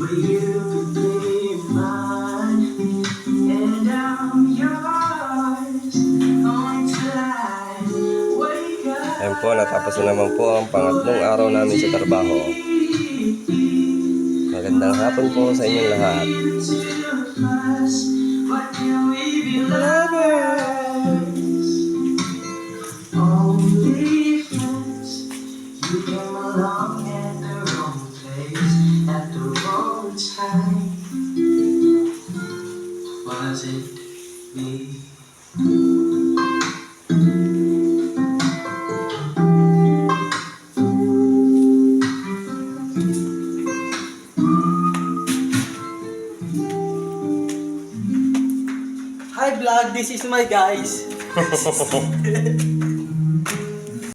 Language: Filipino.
Ayan po, natapos na naman po ang pangatlong araw namin sa trabaho. Magandang hapon po sa inyong lahat. You came along at the wrong place at the wrong time. Was it me? Hi vlog, this is my guys.